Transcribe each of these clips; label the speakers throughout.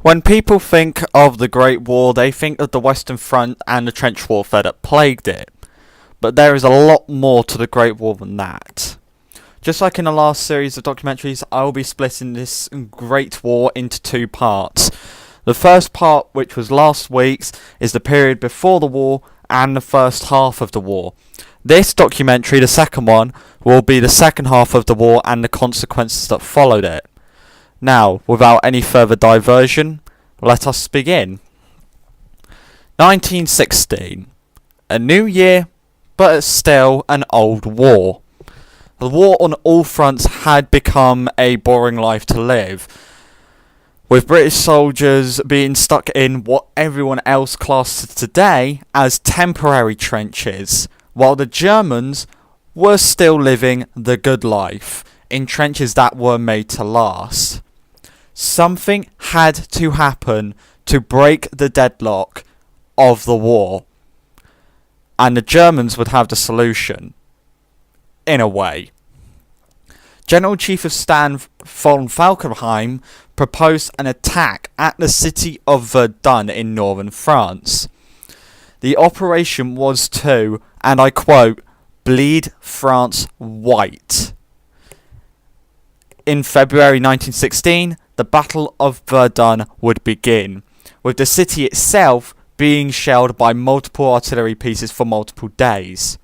Speaker 1: When people think of the Great War, they think of the Western Front and the trench warfare that plagued it. But there is a lot more to the Great War than that. Just like in the last series of documentaries, I will be splitting this Great War into two parts. The first part, which was last week's, is the period before the war and the first half of the war. This documentary, the second one, will be the second half of the war and the consequences that followed it. Now, without any further diversion, let us begin. 1916. A new year, but still an old war. The war on all fronts had become a boring life to live, with British soldiers being stuck in what everyone else classes today as temporary trenches, while the Germans were still living the good life in trenches that were made to last. Something had to happen to break the deadlock of the war, and the Germans would have the solution, in a way. General Chief of Staff von Falkenhayn proposed an attack at the city of Verdun in northern France. The operation was to, and I quote, bleed France white. In February 1916, the Battle of Verdun would begin, with the city itself being shelled by multiple artillery pieces for multiple days.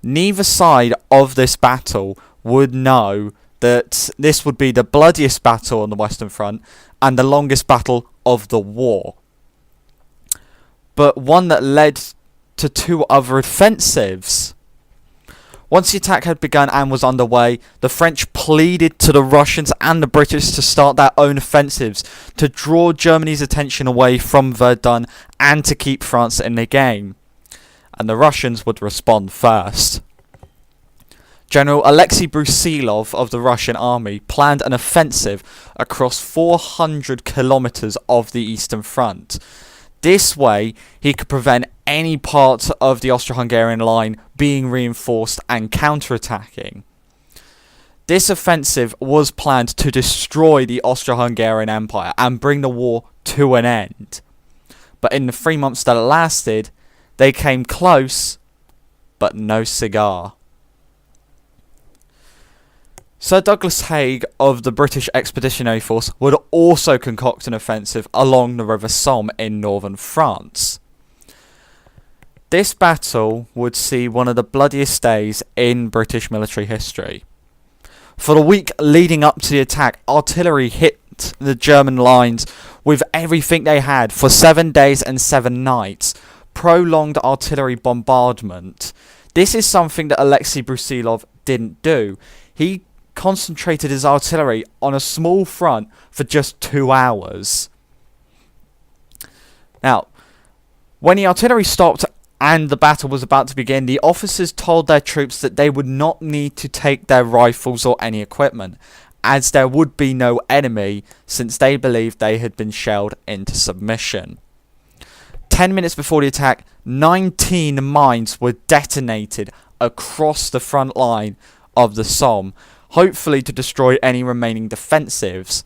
Speaker 1: Neither side of this battle would know that this would be the bloodiest battle on the Western Front and the longest battle of the war, but one that led to two other offensives. Once the attack had begun and was underway, the French pleaded to the Russians and the British to start their own offensives to draw Germany's attention away from Verdun and to keep France in the game. And the Russians would respond first. General Alexei Brusilov of the Russian army planned an offensive across 400 kilometers of the Eastern Front. This way, he could prevent any part of the Austro-Hungarian line being reinforced and counterattacking. This offensive was planned to destroy the Austro-Hungarian Empire and bring the war to an end. But in the 3 months that it lasted, they came close, but no cigar. Sir Douglas Haig of the British Expeditionary Force would also concoct an offensive along the River Somme in northern France. This battle would see one of the bloodiest days in British military history. For the week leading up to the attack, artillery hit the German lines with everything they had for 7 days and 7 nights. Prolonged artillery bombardment. This is something that Alexei Brusilov didn't do. He concentrated his artillery on a small front for just 2 hours. Now, when the artillery stopped and the battle was about to begin, the officers told their troops that they would not need to take their rifles or any equipment, as there would be no enemy, since they believed they had been shelled into submission. 10 minutes before the attack, 19 mines were detonated across the front line of the Somme, hopefully to destroy any remaining defensives.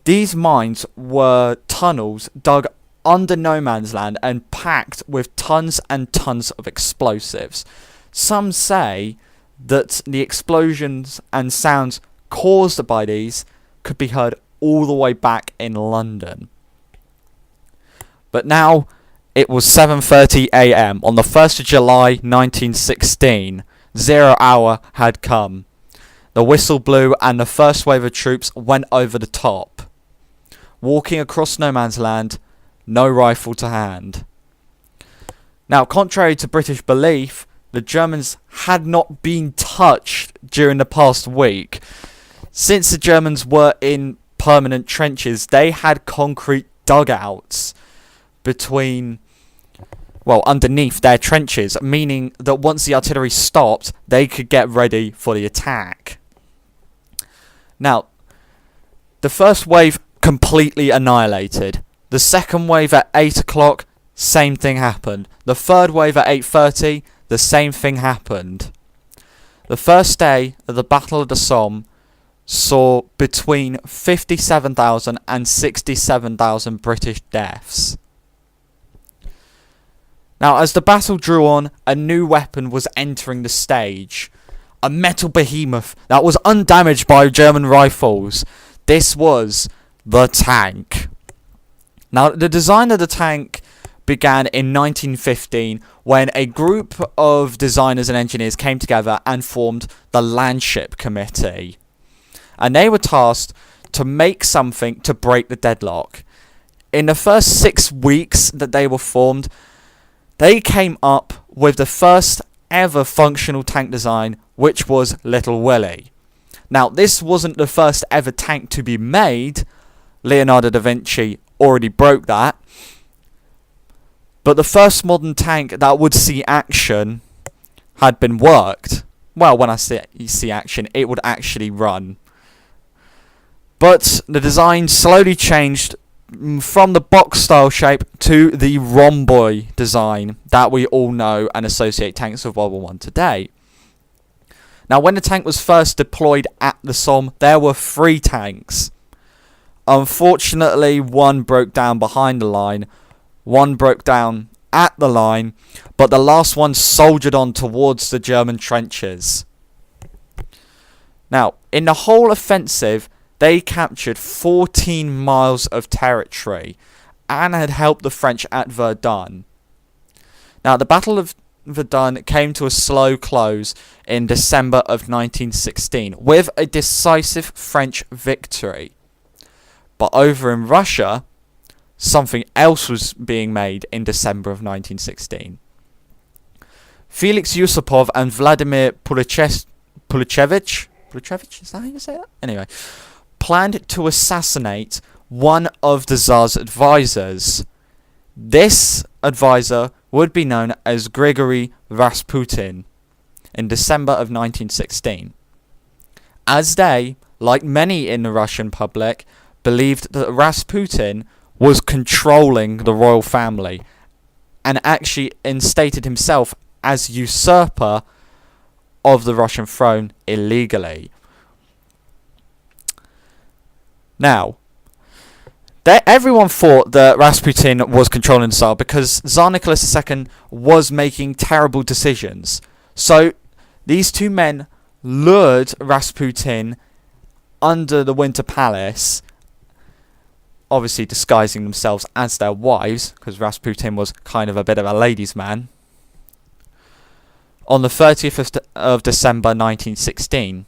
Speaker 1: These mines were tunnels dug under no man's land and packed with tons and tons of explosives. Some say that the explosions and sounds caused by these could be heard all the way back in London. But now it was 7:30 a.m. on the 1st of July 1916. 0 hour had come. The whistle blew and the first wave of troops went over the top. Walking across no man's land, no rifle to hand. Now, contrary to British belief, the Germans had not been touched during the past week. Since the Germans were in permanent trenches, they had concrete dugouts underneath their trenches, meaning that once the artillery stopped, they could get ready for the attack. Now, the first wave completely annihilated. The second wave at 8 o'clock, same thing happened. The third wave at 8:30, the same thing happened. The first day of the Battle of the Somme saw between 57,000 and 67,000 British deaths. Now, as the battle drew on, a new weapon was entering the stage. A metal behemoth that was undamaged by German rifles. This was the tank. Now, the design of the tank began in 1915 when a group of designers and engineers came together and formed the Landship Committee. And they were tasked to make something to break the deadlock. In the first 6 weeks that they were formed, they came up with the first ever functional tank design, which was Little Willie. Now, this wasn't the first ever tank to be made. Leonardo da Vinci already broke that. But the first modern tank that would see action had been worked. Well, when I say see action, it would actually run. But the design slowly changed from the box-style shape to the rhomboid design that we all know and associate tanks of World War I today. Now, when the tank was first deployed at the Somme, there were 3 tanks. Unfortunately, one broke down behind the line, one broke down at the line, but the last one soldiered on towards the German trenches. Now, in the whole offensive, they captured 14 miles of territory and had helped the French at Verdun. Now, the Battle of Verdun came to a slow close in December of 1916 with a decisive French victory. But over in Russia, something else was being made in December of 1916. Felix Yusupov and Vladimir Pulichevich, is that how you say that? Anyway, planned to assassinate one of the Tsar's advisors. This advisor would be known as Grigory Rasputin in December of 1916. As they, like many in the Russian public, believed that Rasputin was controlling the royal family and actually instated himself as usurper of the Russian throne illegally. Now, everyone thought that Rasputin was controlling the Tsar because Tsar Nicholas II was making terrible decisions. So these two men lured Rasputin under the Winter Palace, obviously disguising themselves as their wives, because Rasputin was kind of a bit of a ladies' man, on the 30th of December 1916.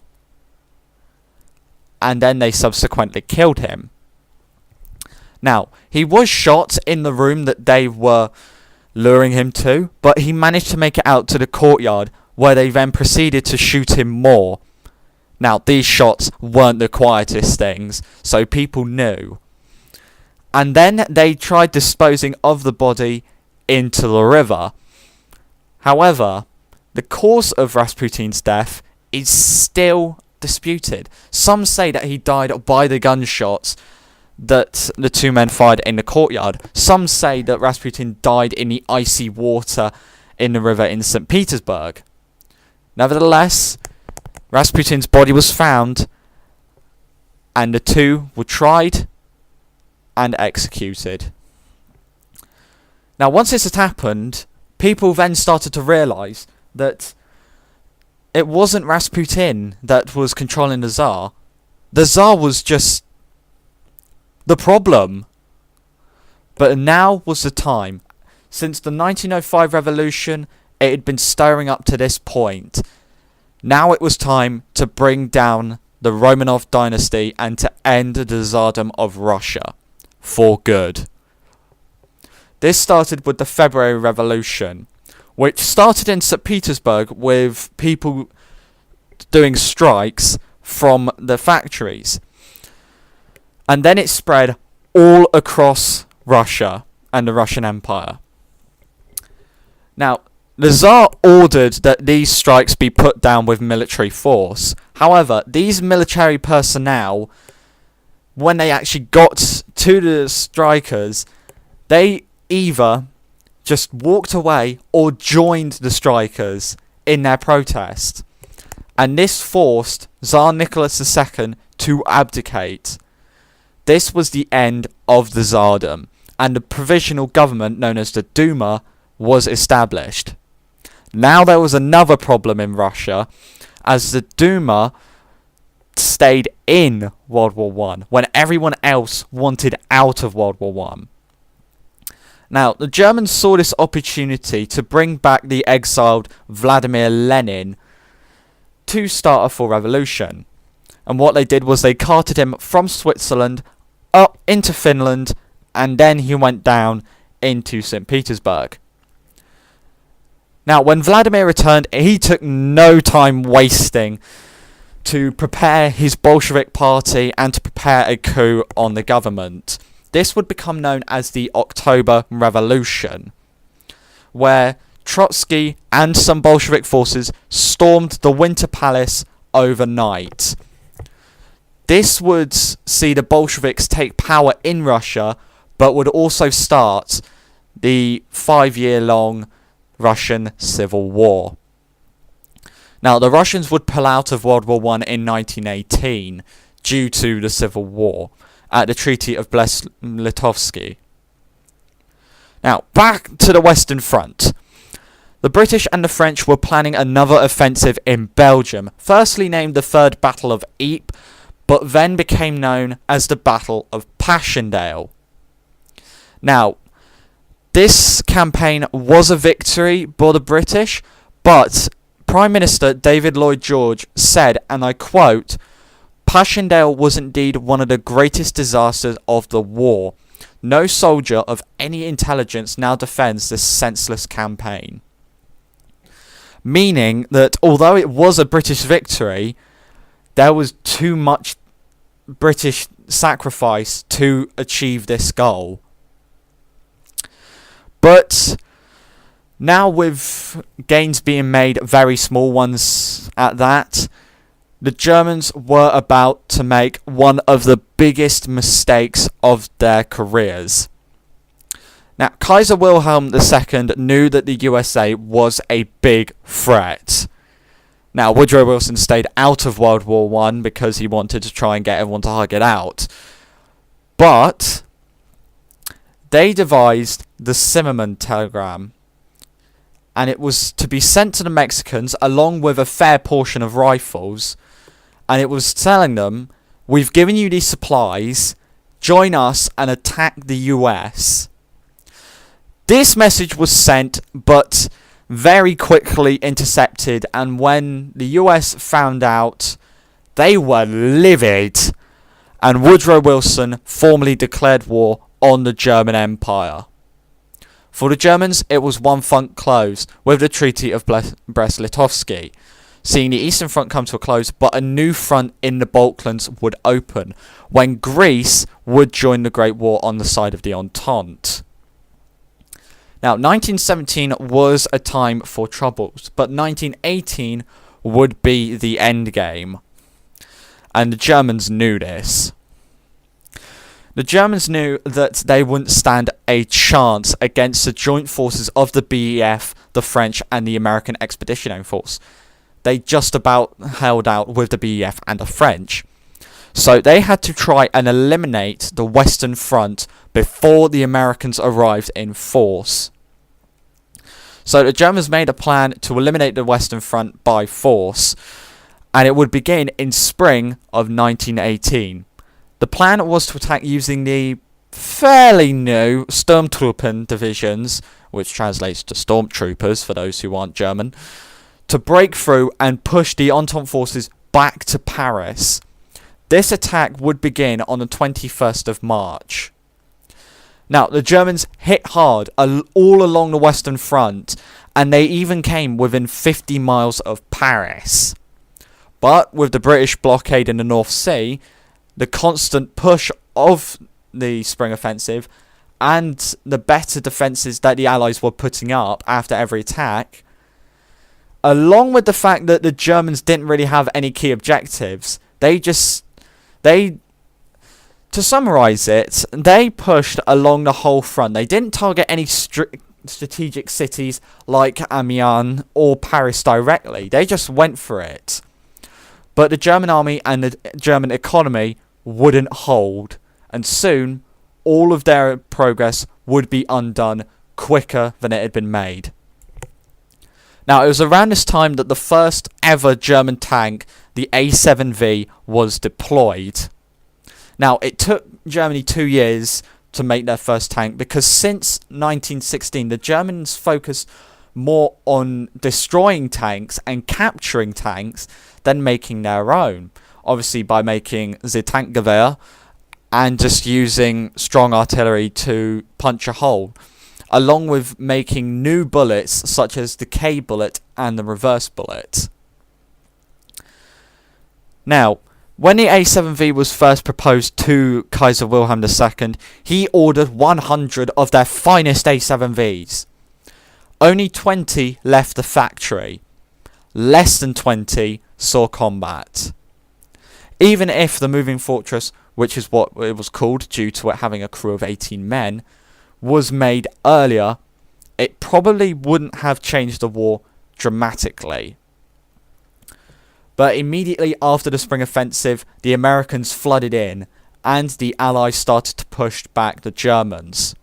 Speaker 1: And then they subsequently killed him. Now, he was shot in the room that they were luring him to, but he managed to make it out to the courtyard, where they then proceeded to shoot him more. Now, these shots weren't the quietest things, so people knew. And then they tried disposing of the body into the river. However, the cause of Rasputin's death is still disputed. Some say that he died by the gunshots that the two men fired in the courtyard. Some say that Rasputin died in the icy water in the river in St. Petersburg. Nevertheless, Rasputin's body was found, and the two were tried and executed. Now, once this had happened, people then started to realise that it wasn't Rasputin that was controlling the Tsar. The Tsar was just the problem. But now was the time. Since the 1905 revolution, it had been stirring up to this point. Now it was time to bring down the Romanov dynasty and to end the Tsardom of Russia for good. This started with the February Revolution, which started in St. Petersburg with people doing strikes from the factories. And then it spread all across Russia and the Russian Empire. Now, the Tsar ordered that these strikes be put down with military force. However, these military personnel, when they actually got to the strikers, they either just walked away or joined the strikers in their protest. And this forced Tsar Nicholas II to abdicate. This was the end of the Tsardom, and the provisional government known as the Duma was established. Now there was another problem in Russia, as the Duma stayed in World War I when everyone else wanted out of World War I. Now, the Germans saw this opportunity to bring back the exiled Vladimir Lenin to start a full revolution. And what they did was they carted him from Switzerland up into Finland, and then he went down into St. Petersburg. Now, when Vladimir returned, he took no time wasting to prepare his Bolshevik party and to prepare a coup on the government. This would become known as the October Revolution, where Trotsky and some Bolshevik forces stormed the Winter Palace overnight. This would see the Bolsheviks take power in Russia, but would also start the 5-year-long Russian Civil War. Now, the Russians would pull out of World War I in 1918 due to the Civil War at the Treaty of Brest-Litovsk. Now, back to the Western Front. The British and the French were planning another offensive in Belgium, firstly named the Third Battle of Ypres, but then became known as the Battle of Passchendaele. Now, this campaign was a victory for the British, but Prime Minister David Lloyd George said, and I quote, "Passchendaele was indeed one of the greatest disasters of the war. No soldier of any intelligence now defends this senseless campaign." Meaning that although it was a British victory, there was too much British sacrifice to achieve this goal. But now, with gains being made, very small ones at that, the Germans were about to make one of the biggest mistakes of their careers. Now, Kaiser Wilhelm II knew that the USA was a big threat. Now, Woodrow Wilson stayed out of World War I because he wanted to try and get everyone to hug it out. But they devised the Simmerman telegram, and it was to be sent to the Mexicans along with a fair portion of rifles, and it was telling them, "We've given you these supplies, join us and attack the US." This message was sent, but very quickly intercepted, and when the US found out, they were livid, and Woodrow Wilson formally declared war on the German Empire. For the Germans, it was one front close with the Treaty of Brest-Litovsk, seeing the Eastern Front come to a close, but a new front in the Balkans would open, when Greece would join the Great War on the side of the Entente. Now, 1917 was a time for troubles, but 1918 would be the end game, and the Germans knew this. The Germans knew that they wouldn't stand a chance against the joint forces of the BEF, the French, and the American Expeditionary Force. They just about held out with the BEF and the French. So they had to try and eliminate the Western Front before the Americans arrived in force. So the Germans made a plan to eliminate the Western Front by force, and it would begin in spring of 1918. The plan was to attack using the fairly new Sturmtruppen divisions, which translates to stormtroopers for those who aren't German, to break through and push the Entente forces back to Paris. This attack would begin on the 21st of March. Now, the Germans hit hard all along the Western Front, and they even came within 50 miles of Paris. But with the British blockade in the North Sea, the constant push of the Spring Offensive, and the better defences that the Allies were putting up after every attack, along with the fact that the Germans didn't really have any key objectives, to summarise it, they pushed along the whole front. They didn't target any strategic cities like Amiens or Paris directly. They just went for it. But the German army and the German economy wouldn't hold, and soon all of their progress would be undone quicker than it had been made. Now, it was around this time that the first ever German tank, the A7V, was deployed. Now, it took Germany 2 years to make their first tank, because since 1916 the Germans focused more on destroying tanks and capturing tanks than making their own. Obviously by making the Tankgewehr and just using strong artillery to punch a hole, along with making new bullets such as the K bullet and the reverse bullet. Now, when the A7V was first proposed to Kaiser Wilhelm II, he ordered 100 of their finest A7Vs. Only 20 left the factory. Less than 20 saw combat. Even if the Moving Fortress, which is what it was called due to it having a crew of 18 men, was made earlier, it probably wouldn't have changed the war dramatically. But immediately after the Spring Offensive, the Americans flooded in, and the Allies started to push back the Germans.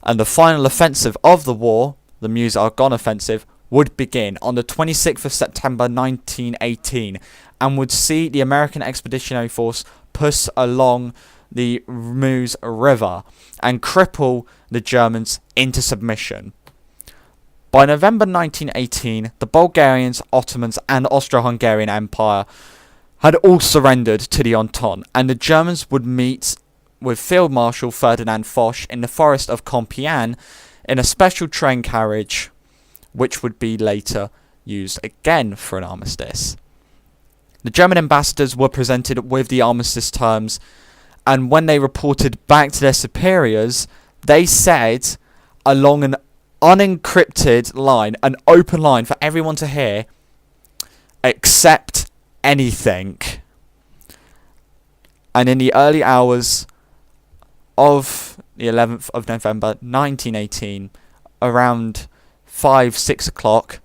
Speaker 1: And the final offensive of the war, the Meuse-Argonne Offensive, would begin on the 26th of September 1918, and would see the American Expeditionary Force push along the Meuse River and cripple the Germans into submission. By November 1918, the Bulgarians, Ottomans and Austro-Hungarian Empire had all surrendered to the Entente, and the Germans would meet with Field Marshal Ferdinand Foch in the forest of Compiègne in a special train carriage, which would be later used again for an armistice. The German ambassadors were presented with the armistice terms, and when they reported back to their superiors, they said, along an unencrypted line, an open line for everyone to hear, accept anything. And in the early hours of the 11th of November 1918, around 5-6 o'clock,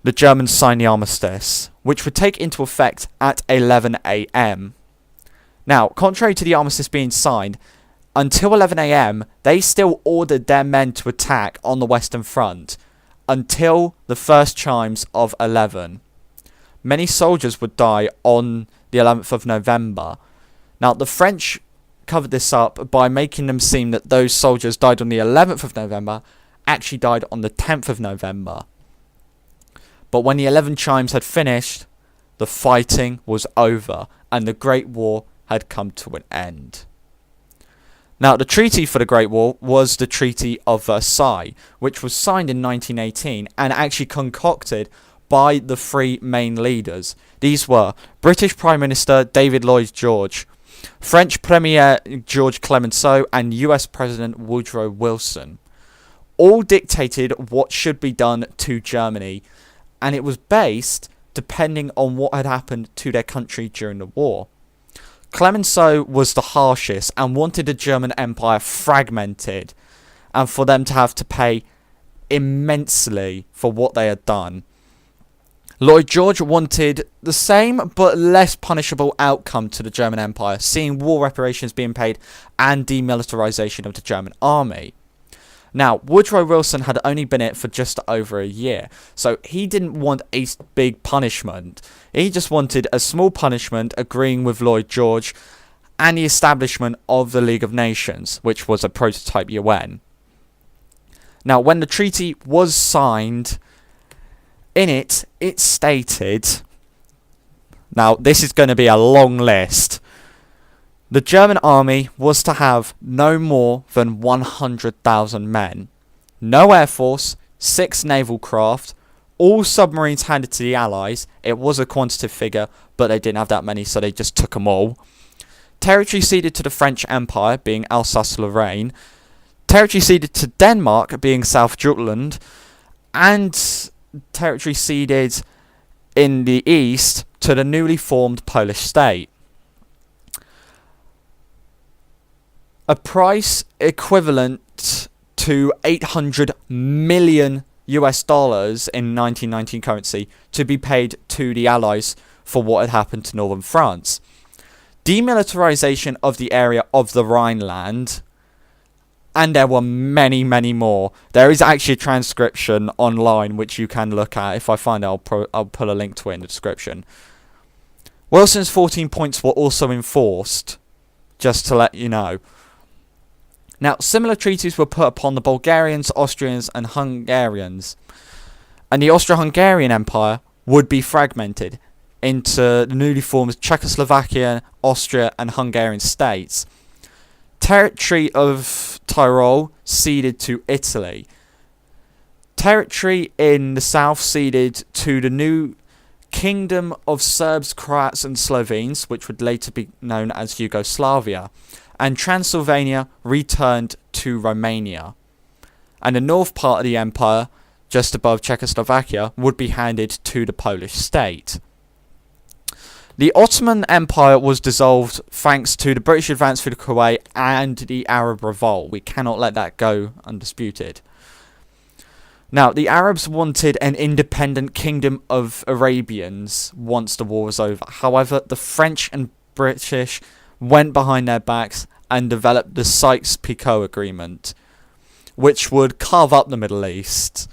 Speaker 1: the Germans signed the armistice, which would take into effect at 11 a.m. Now, contrary to the armistice being signed, until 11 a.m, they still ordered their men to attack on the Western Front, until the first chimes of 11. Many soldiers would die on the 11th of November. Now, the French covered this up by making them seem that those soldiers died on the 11th of November actually died on the 10th of November. But when the 11 chimes had finished, the fighting was over, and the Great War had come to an end. Now, the treaty for the Great War was the Treaty of Versailles, which was signed in 1918 and actually concocted by the three main leaders. These were British Prime Minister David Lloyd George, French Premier Georges Clemenceau, and US President Woodrow Wilson. All dictated what should be done to Germany, and it was based depending on what had happened to their country during the war. Clemenceau was the harshest and wanted the German Empire fragmented, and for them to have to pay immensely for what they had done. Lloyd George wanted the same but less punishable outcome to the German Empire, seeing war reparations being paid and demilitarization of the German army. Now, Woodrow Wilson had only been in it for just over a year, so he didn't want a big punishment. He just wanted a small punishment, agreeing with Lloyd George and the establishment of the League of Nations, which was a prototype UN. Now, when the treaty was signed, in it stated, now this is going to be a long list, the German army was to have no more than 100,000 men, no air force, 6 naval craft, all submarines handed to the Allies. It was a quantitative figure, but they didn't have that many, so they just took them all. Territory ceded to the French Empire, being Alsace-Lorraine. Territory ceded to Denmark, being South Jutland. And territory ceded in the east to the newly formed Polish state. A price equivalent to $800 million US dollars in 1919 currency to be paid to the Allies for what had happened to northern France. Demilitarization of the area of the Rhineland, and there were many, many more. There is actually a transcription online which you can look at. If I find it, I'll put a link to it in the description. Wilson's 14 points were also enforced, just to let you know. Now, similar treaties were put upon the Bulgarians, Austrians, and Hungarians, and the Austro-Hungarian Empire would be fragmented into the newly formed Czechoslovakia, Austria, and Hungarian states. Territory of Tyrol ceded to Italy. Territory in the south ceded to the new Kingdom of Serbs, Croats, and Slovenes, which would later be known as Yugoslavia, and Transylvania returned to Romania. And the north part of the empire, just above Czechoslovakia, would be handed to the Polish state. The Ottoman Empire was dissolved thanks to the British advance through the Kuwait and the Arab Revolt. We cannot let that go undisputed. Now, the Arabs wanted an independent kingdom of Arabians once the war was over. However, the French and British went behind their backs and developed the Sykes-Picot Agreement, which would carve up the Middle East.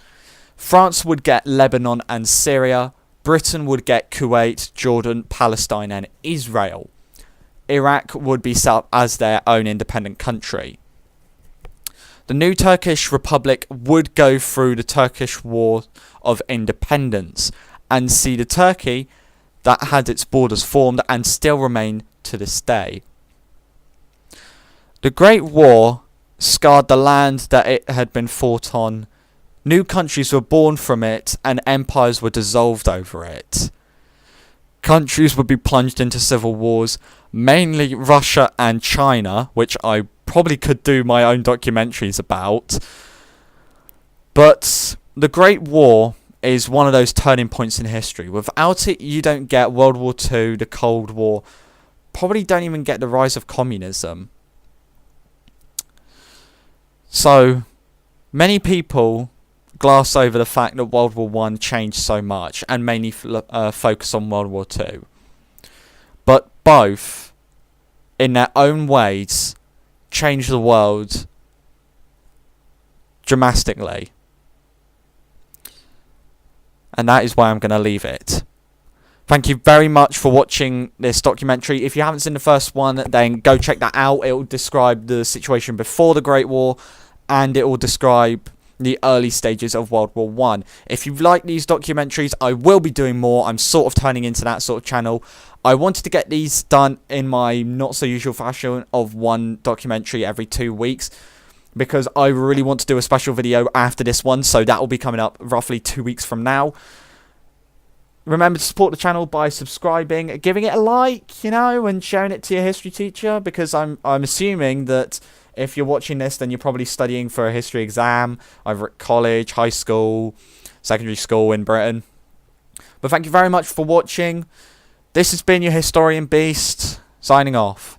Speaker 1: France would get Lebanon and Syria. Britain would get Kuwait, Jordan, Palestine, and Israel. Iraq would be set up as their own independent country. The new Turkish Republic would go through the Turkish War of Independence and see the Turkey that had its borders formed and still remain to this day. The Great War scarred the land that it had been fought on. New countries were born from it and empires were dissolved over it. Countries would be plunged into civil wars, mainly Russia and China, which I probably could do my own documentaries about. But the Great War is one of those turning points in history. Without it, you don't get World War II, the Cold War, probably don't even get the rise of communism. So, many people gloss over the fact that World War I changed so much and mainly focus on World War II. But both, in their own ways, changed the world dramatically. And that is why I'm going to leave it. Thank you very much for watching this documentary. If you haven't seen the first one, then go check that out. It will describe the situation before the Great War, and it will describe the early stages of World War I. If you like these documentaries, I will be doing more. I'm sort of turning into that sort of channel. I wanted to get these done in my not so usual fashion of one documentary every 2 weeks, because I really want to do a special video after this one, so that will be coming up roughly 2 weeks from now. Remember to support the channel by subscribing, giving it a like, and sharing it to your history teacher, because I'm assuming that if you're watching this, then you're probably studying for a history exam, either at college, high school, secondary school in Britain. But thank you very much for watching. This has been your Historian Beast, signing off.